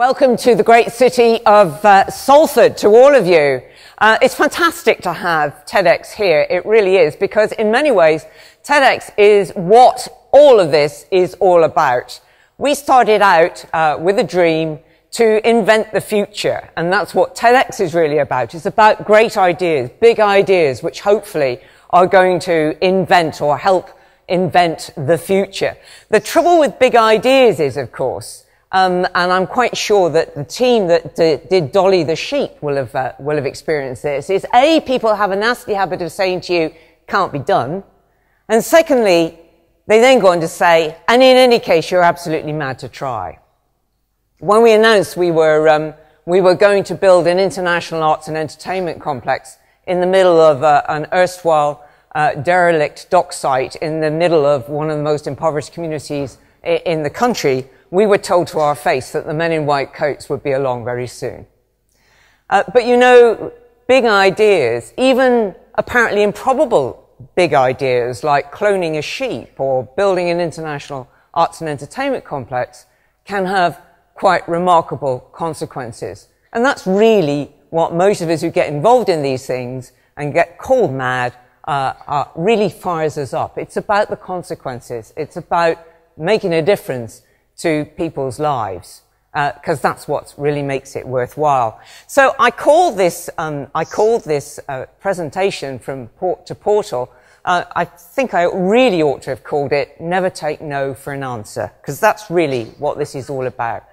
Welcome to the great city of Salford, to all of you. It's fantastic to have TEDx here. It really is, because in many ways, TEDx is what all of this is all about. We started out with a dream to invent the future, and that's what TEDx is really about. It's about great ideas, big ideas, which hopefully are going to invent or help invent the future. The trouble with big ideas is, of course, and I'm quite sure that the team that did Dolly the sheep will have experienced this, is A, people have a nasty habit of saying to you, can't be done. And secondly, they then go on to say, and in any case, you're absolutely mad to try. When we announced we were going to build an international arts and entertainment complex in the middle of an erstwhile derelict dock site in the middle of one of the most impoverished communities in the country, we were told to our face that the men in white coats would be along very soon. But you know, big ideas, even apparently improbable big ideas like cloning a sheep or building an international arts and entertainment complex, can have quite remarkable consequences. And that's really what most of us who get involved in these things and get called mad really fires us up. It's about the consequences. It's about making a difference to people's lives, because that's what really makes it worthwhile. So I called this presentation from port to portal. I think I really ought to have called it "Never Take No for an Answer," because that's really what this is all about.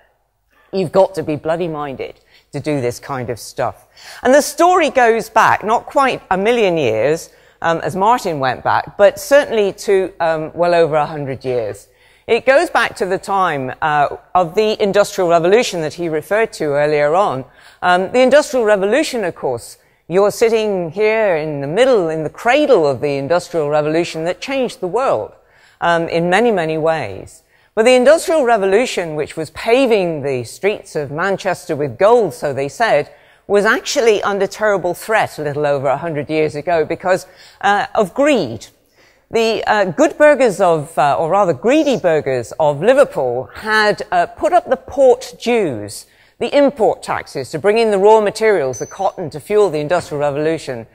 You've got to be bloody minded to do this kind of stuff. And the story goes back not quite a million years, as Martin went back, but certainly to well over 100 years. It goes back to the time of the Industrial Revolution that he referred to earlier on. The Industrial Revolution, of course, you're sitting here in the middle, in the cradle of the Industrial Revolution that changed the world in many, many ways. But the Industrial Revolution, which was paving the streets of Manchester with gold, so they said, was actually under terrible threat a little over 100 years ago because of greed. The good burghers of, or rather greedy burghers of Liverpool had put up the port dues, the import taxes to bring in the raw materials, the cotton, to fuel the Industrial Revolution,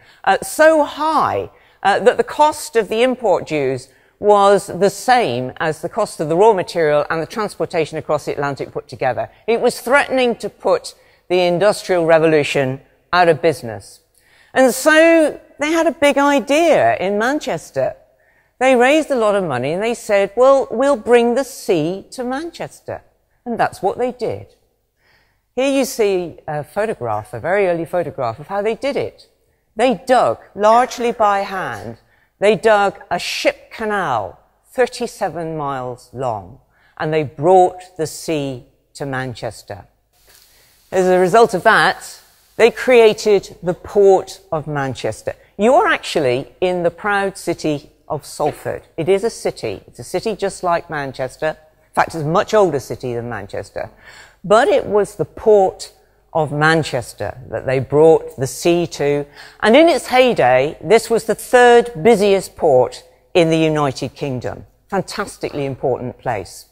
so high that the cost of the import dues was the same as the cost of the raw material and the transportation across the Atlantic put together. It was threatening to put the Industrial Revolution out of business. And so they had a big idea in Manchester. They raised a lot of money and they said, well, we'll bring the sea to Manchester. And that's what they did. Here you see a photograph, a very early photograph of how they did it. They dug, largely by hand, they dug a ship canal 37 miles long, and they brought the sea to Manchester. As a result of that, they created the Port of Manchester. You're actually in the proud city of Salford. It is a city. It's a city just like Manchester. In fact, it's a much older city than Manchester. But it was the Port of Manchester that they brought the sea to. And in its heyday, this was the third busiest port in the United Kingdom. Fantastically important place.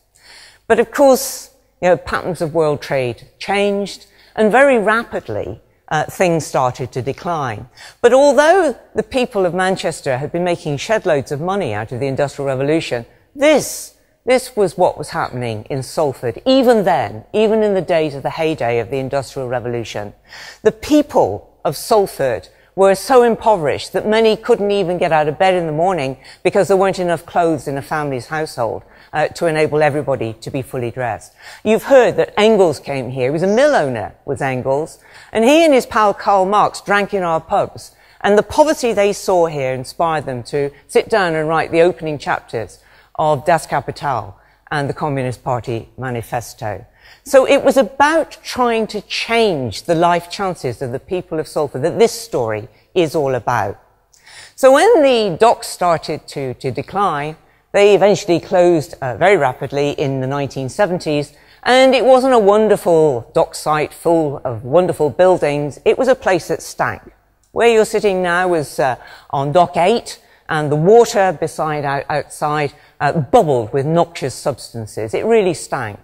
But of course, you know, patterns of world trade changed, and very rapidly, things started to decline. But although the people of Manchester had been making shed loads of money out of the Industrial Revolution, this was what was happening in Salford, even then, even in the days of the heyday of the Industrial Revolution. The people of Salford were so impoverished that many couldn't even get out of bed in the morning because there weren't enough clothes in a family's household to enable everybody to be fully dressed. You've heard that Engels came here. He was a mill owner, was Engels, and he and his pal Karl Marx drank in our pubs. And the poverty they saw here inspired them to sit down and write the opening chapters of Das Kapital and the Communist Party Manifesto. So it was about trying to change the life chances of the people of Salford that this story is all about. So when the docks started to decline, they eventually closed very rapidly in the 1970s, and it wasn't a wonderful dock site full of wonderful buildings. It was a place that stank. Where you're sitting now is on Dock 8, and the water outside bubbled with noxious substances. It really stank.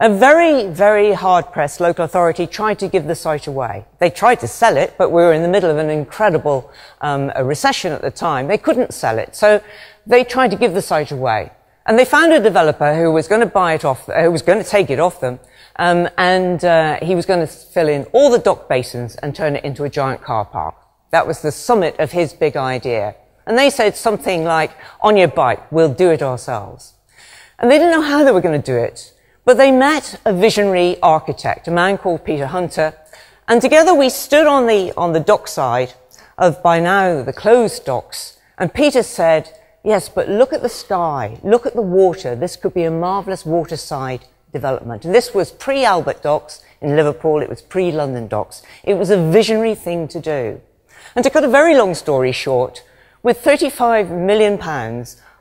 A very, very hard-pressed local authority tried to give the site away. They tried to sell it, but we were in the middle of an incredible a recession at the time. They couldn't sell it, so they tried to give the site away. And they found a developer who was going to buy it off, who was going to take it off them, he was going to fill in all the dock basins and turn it into a giant car park. That was the summit of his big idea. And they said something like, on your bike, we'll do it ourselves. And they didn't know how they were going to do it. But they met a visionary architect, a man called Peter Hunter, and together we stood on the dockside of, by now, the closed docks, and Peter said, yes, but look at the sky, look at the water, this could be a marvellous waterside development. And this was pre-Albert Docks in Liverpool, it was pre-London Docks. It was a visionary thing to do. And to cut a very long story short, with £35 million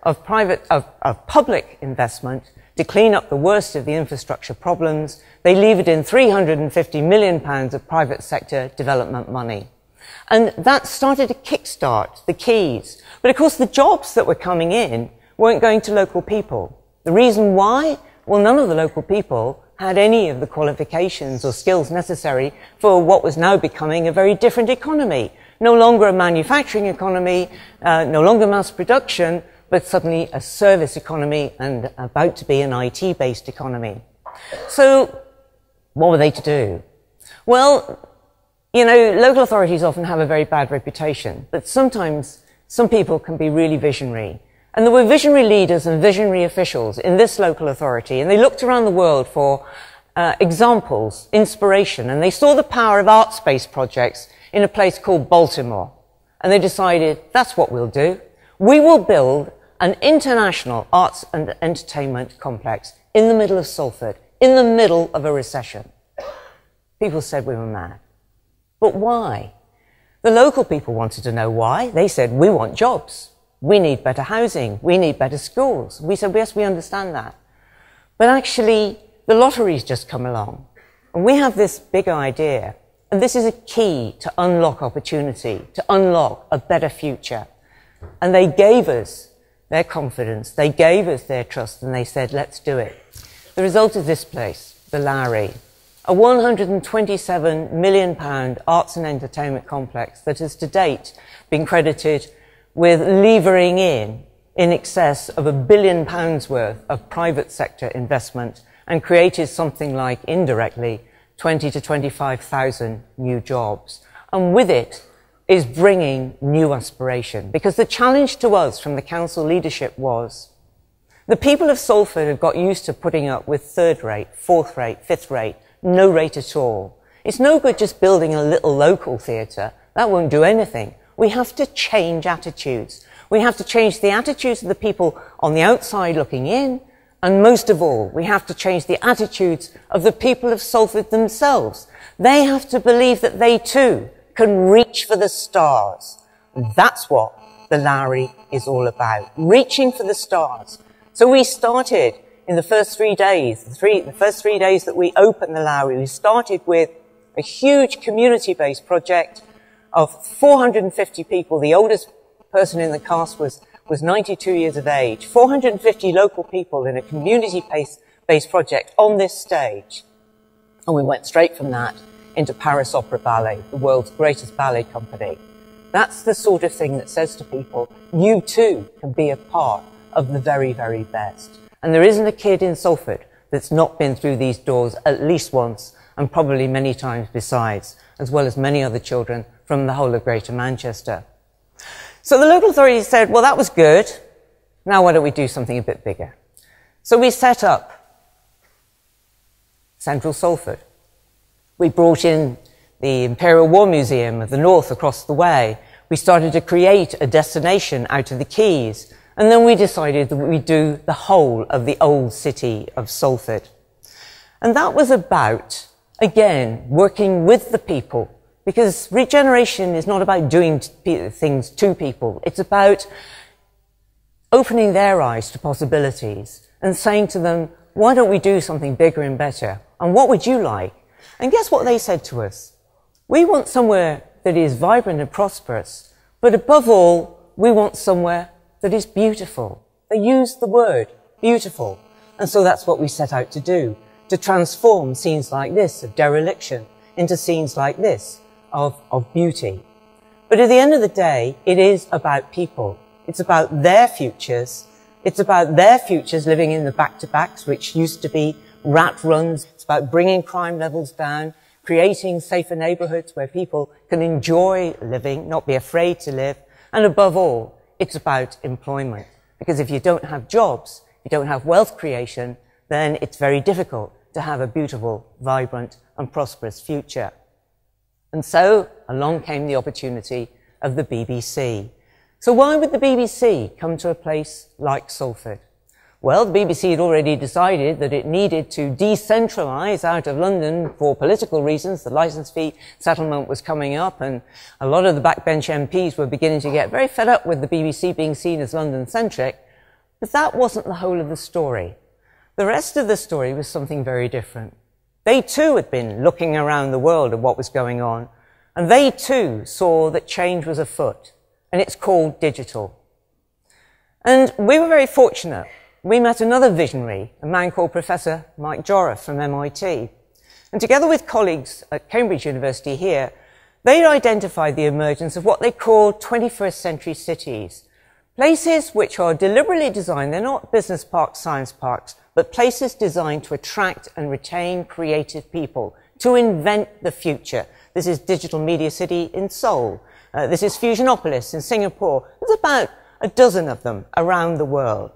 of public investment, to clean up the worst of the infrastructure problems, they levered in £350 million of private sector development money. And that started to kickstart the Keys. But of course, the jobs that were coming in weren't going to local people. The reason why? Well, none of the local people had any of the qualifications or skills necessary for what was now becoming a very different economy. No longer a manufacturing economy, no longer mass production, but suddenly a service economy and about to be an IT-based economy. So what were they to do? Well, you know, local authorities often have a very bad reputation, but sometimes some people can be really visionary. And there were visionary leaders and visionary officials in this local authority, and they looked around the world for examples, inspiration, and they saw the power of arts-based projects in a place called Baltimore. And they decided, that's what we'll do. We will build an international arts and entertainment complex in the middle of Salford, in the middle of a recession. People said we were mad. But why? The local people wanted to know why. They said, we want jobs. We need better housing. We need better schools. We said, yes, we understand that. But actually, the lottery's just come along. And we have this big idea. And this is a key to unlock opportunity, to unlock a better future. And they gave us their confidence, they gave us their trust, and they said, let's do it. The result is this place, the Lowry, a £127 million arts and entertainment complex that has to date been credited with levering in excess of £1 billion worth of private sector investment and created something like, indirectly, 20 to 25,000 new jobs. And with it, is bringing new aspiration. Because the challenge to us from the council leadership was the people of Salford have got used to putting up with third rate, fourth rate, fifth rate, no rate at all. It's no good just building a little local theatre. That won't do anything. We have to change attitudes. We have to change the attitudes of the people on the outside looking in. And most of all, we have to change the attitudes of the people of Salford themselves. They have to believe that they too can reach for the stars. And that's what the Lowry is all about, reaching for the stars. So we started in the first 3 days, the first 3 days that we opened the Lowry, we started with a huge community-based project of 450 people. The oldest person in the cast was 92 years of age. 450 local people in a community-based project on this stage. And we went straight from that into Paris Opera Ballet, the world's greatest ballet company. That's the sort of thing that says to people, you too can be a part of the very, very best. And there isn't a kid in Salford that's not been through these doors at least once, and probably many times besides, as well as many other children from the whole of Greater Manchester. So the local authority said, well, that was good. Now why don't we do something a bit bigger? So we set up Central Salford. We brought in the Imperial War Museum of the North across the way. We started to create a destination out of the Keys. And then we decided that we'd do the whole of the old city of Salford. And that was about, again, working with the people. Because regeneration is not about doing things to people. It's about opening their eyes to possibilities and saying to them, why don't we do something bigger and better? And what would you like? And guess what they said to us? We want somewhere that is vibrant and prosperous, but above all, we want somewhere that is beautiful. They used the word beautiful. And so that's what we set out to do, to transform scenes like this of dereliction into scenes like this of beauty. But at the end of the day, it is about people. It's about their futures. It's about their futures living in the back-to-backs, which used to be rat runs. It's about bringing crime levels down, creating safer neighbourhoods where people can enjoy living, not be afraid to live. And above all, it's about employment. Because if you don't have jobs, if you don't have wealth creation, then it's very difficult to have a beautiful, vibrant and prosperous future. And so along came the opportunity of the BBC. So why would the BBC come to a place like Salford? Well, the BBC had already decided that it needed to decentralise out of London for political reasons. The licence fee settlement was coming up, and a lot of the backbench MPs were beginning to get very fed up with the BBC being seen as London-centric. But that wasn't the whole of the story. The rest of the story was something very different. They too had been looking around the world at what was going on, and they too saw that change was afoot, and it's called digital. And we were very fortunate. We met another visionary, a man called Professor Mike Jorah from MIT. And together with colleagues at Cambridge University here, they'd identified the emergence of what they call 21st century cities. Places which are deliberately designed, they're not business parks, science parks, but places designed to attract and retain creative people, to invent the future. This is Digital Media City in Seoul. This is Fusionopolis in Singapore. There's about a dozen of them around the world.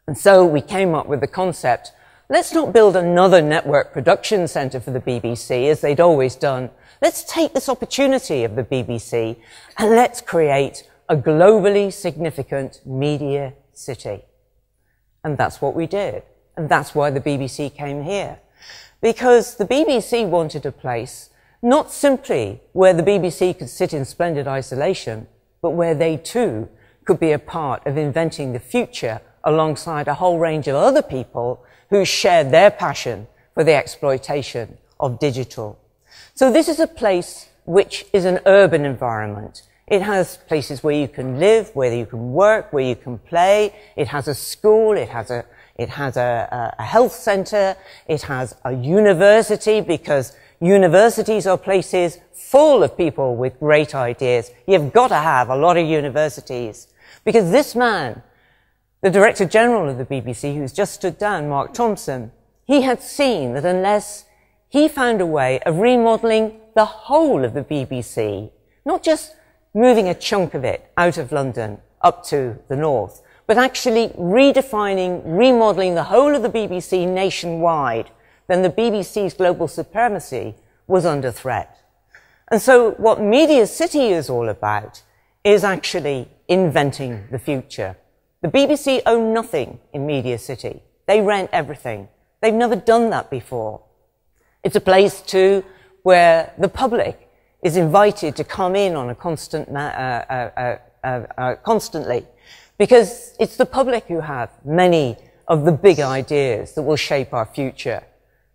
And so we came up with the concept, let's not build another network production centre for the BBC, as they'd always done. Let's take this opportunity of the BBC and let's create a globally significant media city. And that's what we did. And that's why the BBC came here. Because the BBC wanted a place not simply where the BBC could sit in splendid isolation, but where they too could be a part of inventing the future alongside a whole range of other people who shared their passion for the exploitation of digital. So this is a place which is an urban environment. It has places where you can live, where you can work, where you can play. It has a school, it has a health centre, it has a university, because universities are places full of people with great ideas. You've got to have a lot of universities. Because this man, the Director General of the BBC, who's just stood down, Mark Thompson, he had seen that unless he found a way of remodelling the whole of the BBC, not just moving a chunk of it out of London up to the north, but actually redefining, remodelling the whole of the BBC nationwide, then the BBC's global supremacy was under threat. And so what Media City is all about is actually inventing the future. The BBC own nothing in Media City. They rent everything. They've never done that before. It's a place too where the public is invited to come in on a constantly, because it's the public who have many of the big ideas that will shape our future.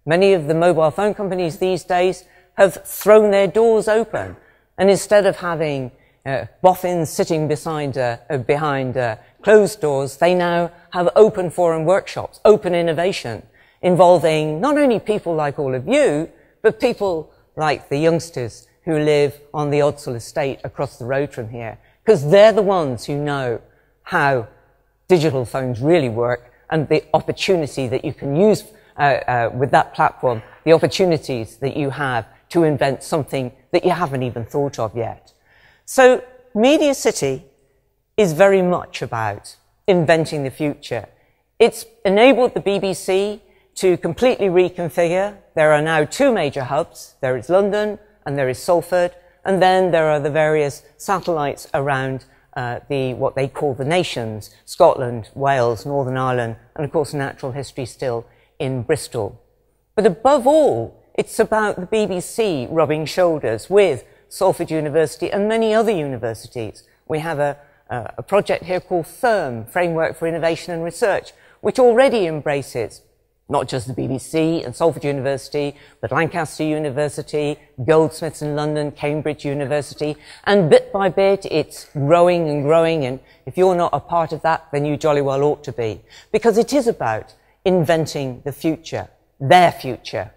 Many of the mobile phone companies these days have thrown their doors open, and instead of having boffins sitting behind closed doors, they now have open forum workshops, open innovation, involving not only people like all of you, but people like the youngsters who live on the Odsal estate across the road from here, because they're the ones who know how digital phones really work and the opportunity that you can use with that platform, the opportunities that you have to invent something that you haven't even thought of yet. So Media City is very much about inventing the future. It's enabled the BBC to completely reconfigure. There are now two major hubs. There is London and there is Salford, and then there are the various satellites around what they call the nations, Scotland, Wales, Northern Ireland, and of course natural history still in Bristol. But above all, it's about the BBC rubbing shoulders with Salford University and many other universities. We have a project here called FIRM, Framework for Innovation and Research, which already embraces not just the BBC and Salford University, but Lancaster University, Goldsmiths in London, Cambridge University, and bit by bit it's growing and growing, and if you're not a part of that, then you jolly well ought to be, because it is about inventing the future. their future.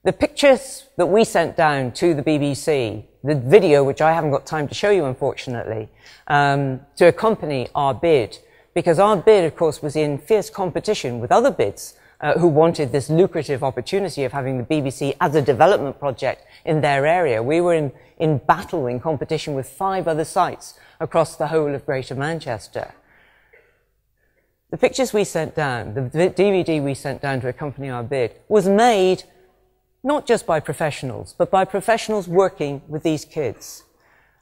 The pictures that we sent down to the BBC, the video, which I haven't got time to show you, unfortunately, to accompany our bid, because our bid, of course, was in fierce competition with other bids who wanted this lucrative opportunity of having the BBC as a development project in their area. We were in battle, in competition with 5 other sites across the whole of Greater Manchester. The pictures we sent down, the DVD we sent down to accompany our bid, was made not just by professionals, but by professionals working with these kids.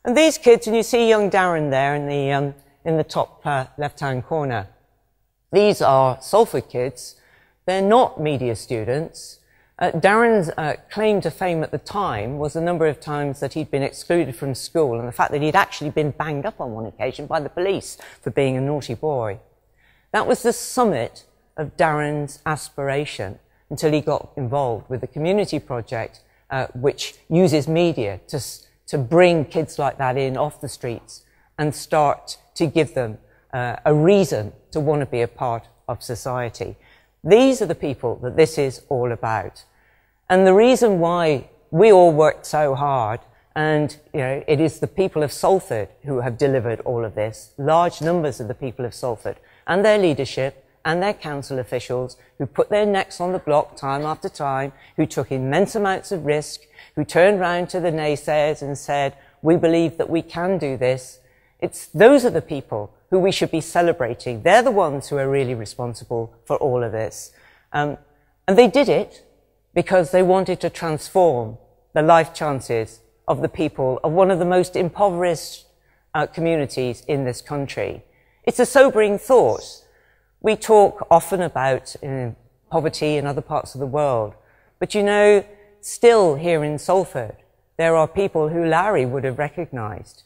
And these kids, and you see young Darren there in the top left-hand corner, these are Salford kids. They're not media students. Darren's claim to fame at the time was the number of times that he'd been excluded from school and the fact that he'd actually been banged up on one occasion by the police for being a naughty boy. That was the summit of Darren's aspiration until he got involved with the community project, which uses media to bring kids like that in off the streets and start to give them a reason to want to be a part of society. These are the people that this is all about. And the reason why we all worked so hard, and it is the people of Salford who have delivered all of this, large numbers of the people of Salford and their leadership and their council officials who put their necks on the block time after time, who took immense amounts of risk, who turned round to the naysayers and said, we believe that we can do this. Those are the people who we should be celebrating. They're the ones who are really responsible for all of this. And they did it because they wanted to transform the life chances of the people of one of the most impoverished communities in this country. It's a sobering thought. We talk often about poverty in other parts of the world, but still here in Salford, there are people who Lowry would have recognised,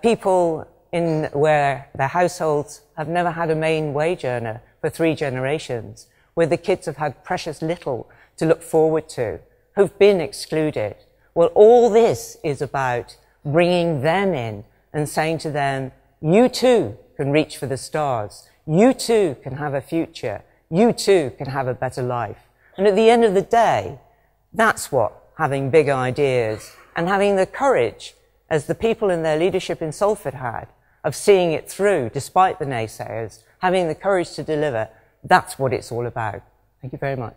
people where their households have never had a main wage earner for 3 generations, where the kids have had precious little to look forward to, who've been excluded. Well, all this is about bringing them in and saying to them, you too can reach for the stars. You too can have a future. You too can have a better life. And at the end of the day, that's what having big ideas and having the courage, as the people in their leadership in Salford had, of seeing it through despite the naysayers, having the courage to deliver, that's what it's all about. Thank you very much.